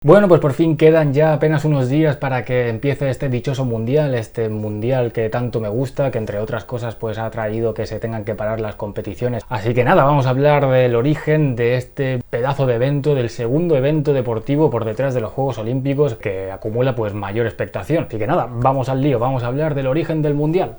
Bueno, pues por fin quedan ya apenas unos días para que empiece este dichoso mundial, este mundial que tanto me gusta, que entre otras cosas pues ha traído que se tengan que parar las competiciones. Así que nada, vamos a hablar del origen de este pedazo de evento, del segundo evento deportivo por detrás de los Juegos Olímpicos que acumula pues mayor expectación. Así que nada, vamos al lío, vamos a hablar del origen del mundial.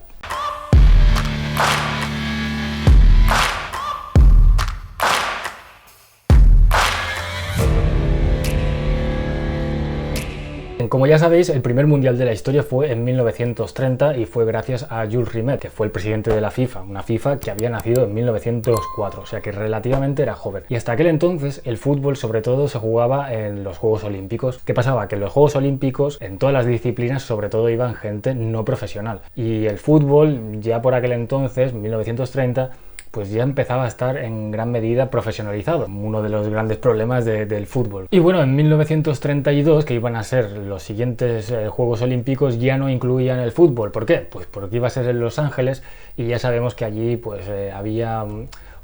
Como ya sabéis, el primer mundial de la historia fue en 1930 y fue gracias a Jules Rimet, que fue el presidente de la FIFA, una FIFA que había nacido en 1904, o sea que relativamente era joven. Y hasta aquel entonces el fútbol sobre todo se jugaba en los Juegos Olímpicos. ¿Qué pasaba? Que en los Juegos Olímpicos, en todas las disciplinas, sobre todo iban gente no profesional. Y el fútbol, ya por aquel entonces, 1930, pues ya empezaba a estar en gran medida profesionalizado, uno de los grandes problemas del fútbol. Y bueno, en 1932, que iban a ser los siguientes Juegos Olímpicos, ya no incluían el fútbol. ¿Por qué? Pues porque iba a ser en Los Ángeles y ya sabemos que allí pues había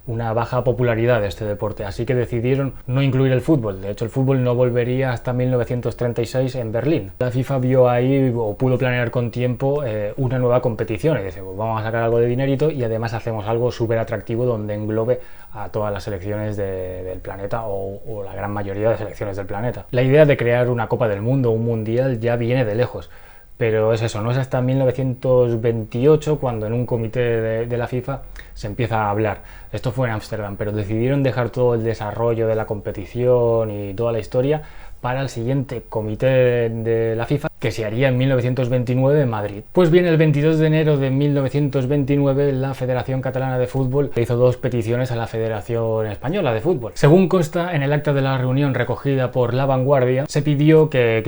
una baja popularidad de este deporte, así que decidieron no incluir el fútbol. De hecho, el fútbol no volvería hasta 1936 en Berlín. La FIFA vio ahí, o pudo planear con tiempo, una nueva competición y dice, pues vamos a sacar algo de dinerito y además hacemos algo súper atractivo donde englobe a todas las selecciones del planeta o la gran mayoría de selecciones del planeta. La idea de crear una Copa del Mundo, un mundial, ya viene de lejos. Pero es eso, no es hasta 1928 cuando en un comité de la FIFA se empieza a hablar. Esto fue en Ámsterdam, pero decidieron dejar todo el desarrollo de la competición y toda la historia para el siguiente comité de la FIFA, que se haría en 1929 en Madrid. Pues bien, el 22 de enero de 1929 la Federación Catalana de Fútbol hizo dos peticiones a la Federación Española de Fútbol. Según consta en el acta de la reunión recogida por La Vanguardia, se pidió que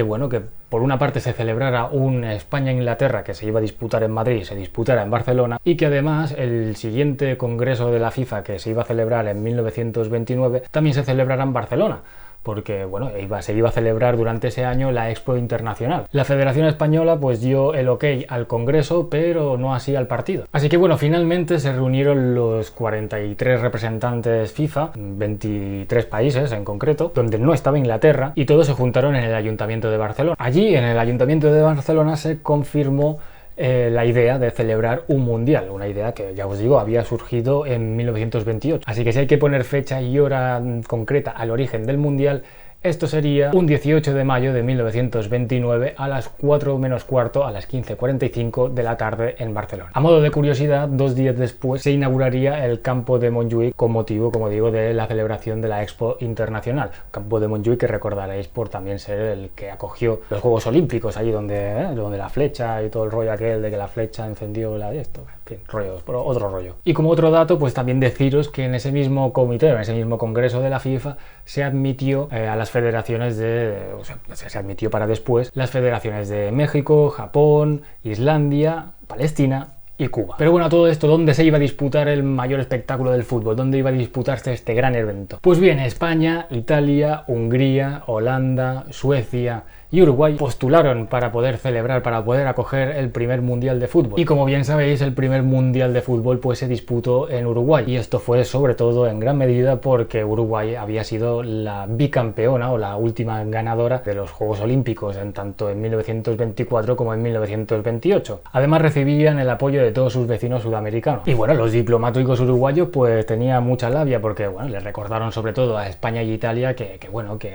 por una parte se celebrara un España-Inglaterra que se iba a disputar en Madrid, se disputara en Barcelona, y que además el siguiente congreso de la FIFA que se iba a celebrar en 1929 también se celebrara en Barcelona, porque bueno, se iba a celebrar durante ese año la Expo Internacional. La Federación Española pues dio el ok al Congreso, pero no así al partido. Así que bueno, finalmente se reunieron los 43 representantes FIFA, 23 países en concreto, donde no estaba Inglaterra, y todos se juntaron en el Ayuntamiento de Barcelona. Allí, en el Ayuntamiento de Barcelona, se confirmó la idea de celebrar un mundial, una idea que ya os digo había surgido en 1928. Así que si hay que poner fecha y hora concreta al origen del mundial, esto sería un 18 de mayo de 1929 a las 4 menos cuarto, a las 15:45 de la tarde en Barcelona. A modo de curiosidad, 2 días después se inauguraría el campo de Montjuïc con motivo, como digo, de la celebración de la Expo Internacional. Campo de Montjuïc que recordaréis por también ser el que acogió los Juegos Olímpicos, allí donde la flecha y todo el rollo aquel de que la flecha encendió la de esto. En fin, rollos, pero otro rollo. Y como otro dato, pues también deciros que en ese mismo comité, en ese mismo congreso de la FIFA, se admitió a las federaciones se admitió para después las federaciones de México, Japón, Islandia, Palestina y Cuba. Pero bueno, a todo esto, ¿dónde se iba a disputar el mayor espectáculo del fútbol? ¿Dónde iba a disputarse este gran evento? Pues bien, España, Italia, Hungría, Holanda, Suecia y Uruguay postularon para poder celebrar, para poder acoger el primer mundial de fútbol. Y como bien sabéis, el primer mundial de fútbol pues se disputó en Uruguay. Y esto fue sobre todo en gran medida porque Uruguay había sido la bicampeona o la última ganadora de los Juegos Olímpicos, tanto en 1924 como en 1928. Además recibían el apoyo de todos sus vecinos sudamericanos. Y bueno, los diplomáticos uruguayos pues tenían mucha labia porque bueno, les recordaron sobre todo a España y Italia que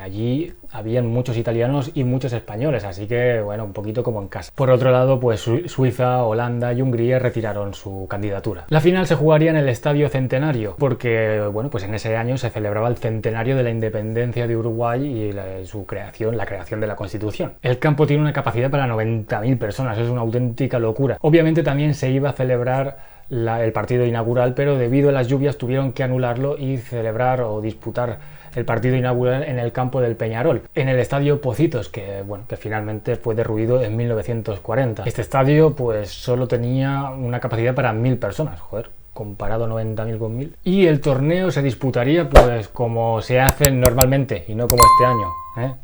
allí habían muchos italianos y muchos españoles, así que bueno, un poquito como en casa. Por otro lado, pues Suiza, Holanda y Hungría retiraron su candidatura. La final se jugaría en el Estadio Centenario, porque bueno, pues en ese año se celebraba el centenario de la independencia de Uruguay y la creación de la Constitución. El campo tiene una capacidad para 90.000 personas, es una auténtica locura. Obviamente también se iba a celebrar el partido inaugural, pero debido a las lluvias tuvieron que anularlo y celebrar o disputar el partido inaugural en el campo del Peñarol, en el estadio Pocitos, que finalmente fue derruido en 1940. Este estadio pues solo tenía una capacidad para 1.000 personas, joder, comparado 90.000 con 1.000. Y el torneo se disputaría pues como se hace normalmente y no como este año,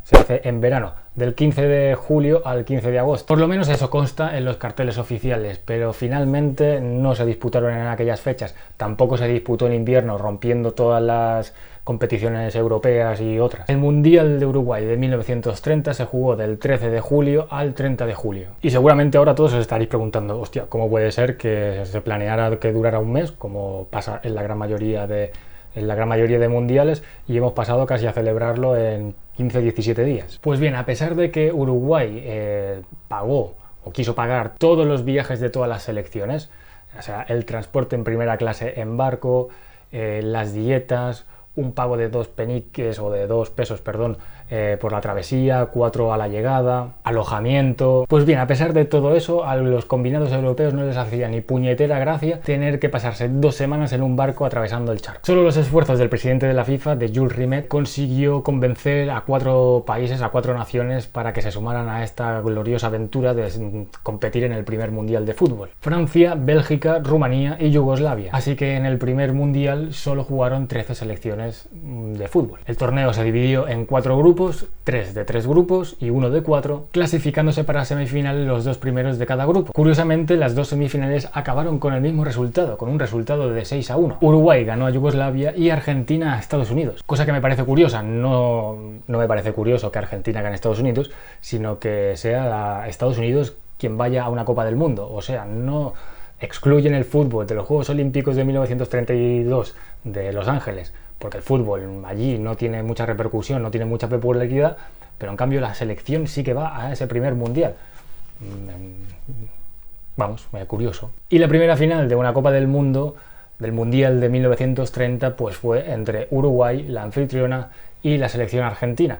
Se hace en verano, del 15 de julio al 15 de agosto. Por lo menos eso consta en los carteles oficiales, pero finalmente no se disputaron en aquellas fechas. Tampoco se disputó en invierno, rompiendo todas las competiciones europeas y otras. El Mundial de Uruguay de 1930 se jugó del 13 de julio al 30 de julio. Y seguramente ahora todos os estaréis preguntando, hostia, ¿cómo puede ser que se planeara que durara un mes, como pasa en la gran mayoría de mundiales, y hemos pasado casi a celebrarlo en 15-17 días? Pues bien, a pesar de que Uruguay pagó o quiso pagar todos los viajes de todas las selecciones, o sea, el transporte en primera clase en barco, las dietas, un pago de 2 pesos, por la travesía, 4 a la llegada, alojamiento. Pues bien, a pesar de todo eso, a los combinados europeos no les hacía ni puñetera gracia tener que pasarse 2 semanas en un barco atravesando el charco. Solo los esfuerzos del presidente de la FIFA, de Jules Rimet, consiguió convencer a 4 países, a 4 naciones, para que se sumaran a esta gloriosa aventura de competir en el primer mundial de fútbol: Francia, Bélgica, Rumanía y Yugoslavia. Así que en el primer mundial solo jugaron 13 selecciones de fútbol. El torneo se dividió en 4 grupos, 3 de 3 grupos y 1 de 4, clasificándose para semifinales los 2 primeros de cada grupo. Curiosamente, las 2 semifinales acabaron con el mismo resultado, con un resultado de 6-1. Uruguay ganó a Yugoslavia y Argentina a Estados Unidos, cosa que me parece curiosa. No me parece curioso que Argentina gane a Estados Unidos, sino que sea Estados Unidos quien vaya a una Copa del Mundo. O sea, no excluyen el fútbol de los Juegos Olímpicos de 1932 de Los Ángeles, porque el fútbol allí no tiene mucha repercusión, no tiene mucha popularidad, pero en cambio la selección sí que va a ese primer mundial. Vamos, curioso. Y la primera final de una Copa del Mundo, del Mundial de 1930, pues fue entre Uruguay, la anfitriona, y la selección argentina.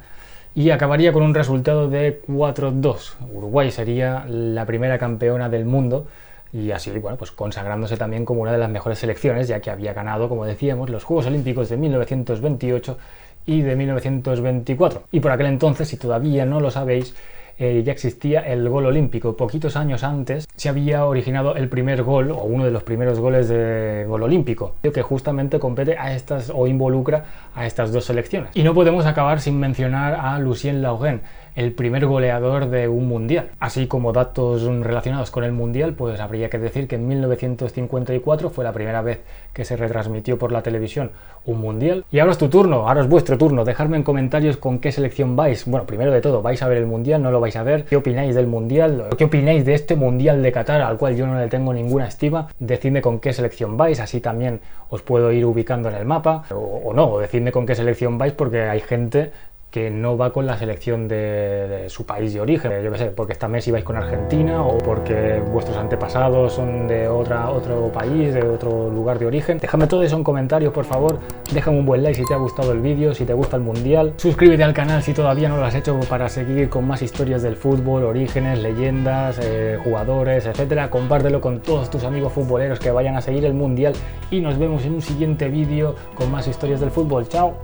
Y acabaría con un resultado de 4-2. Uruguay sería la primera campeona del mundo, y así, bueno, pues consagrándose también como una de las mexores selecciones, ya que había ganado, como decíamos, los Juegos Olímpicos de 1928 y de 1924. Y por aquel entonces, si todavía no lo sabéis, ya existía el gol olímpico. Poquitos años antes se había originado el primer gol, o uno de los primeros goles de gol olímpico, que justamente compete a estas, o involucra a estas 2 selecciones. Y no podemos acabar sin mencionar a Lucien Laurent, el primer goleador de un mundial. Así como datos relacionados con el mundial, pues habría que decir que en 1954 fue la primera vez que se retransmitió por la televisión un mundial. Y ahora es tu turno, ahora es vuestro turno. Dejadme en comentarios con qué selección vais. Bueno, primero de todo, ¿vais a ver el mundial? ¿No lo vais a ver? ¿Qué opináis del mundial? ¿Qué opináis de este mundial de Qatar, al cual yo no le tengo ninguna estima? Decidme con qué selección vais, así también os puedo ir ubicando en el mapa. O no, o decidme con qué selección vais, porque hay gente que no va con la selección de su país de origen. Yo qué sé, porque esta Messi vais con Argentina, o porque vuestros antepasados son de otro país, de otro lugar de origen. Déjame todo eso en comentarios, por favor. Déjame un buen like si te ha gustado el vídeo, si te gusta el mundial. Suscríbete al canal si todavía no lo has hecho, para seguir con más historias del fútbol, orígenes, leyendas, jugadores, etcétera. Compártelo con todos tus amigos futboleros que vayan a seguir el mundial, y nos vemos en un siguiente vídeo con más historias del fútbol. ¡Chao!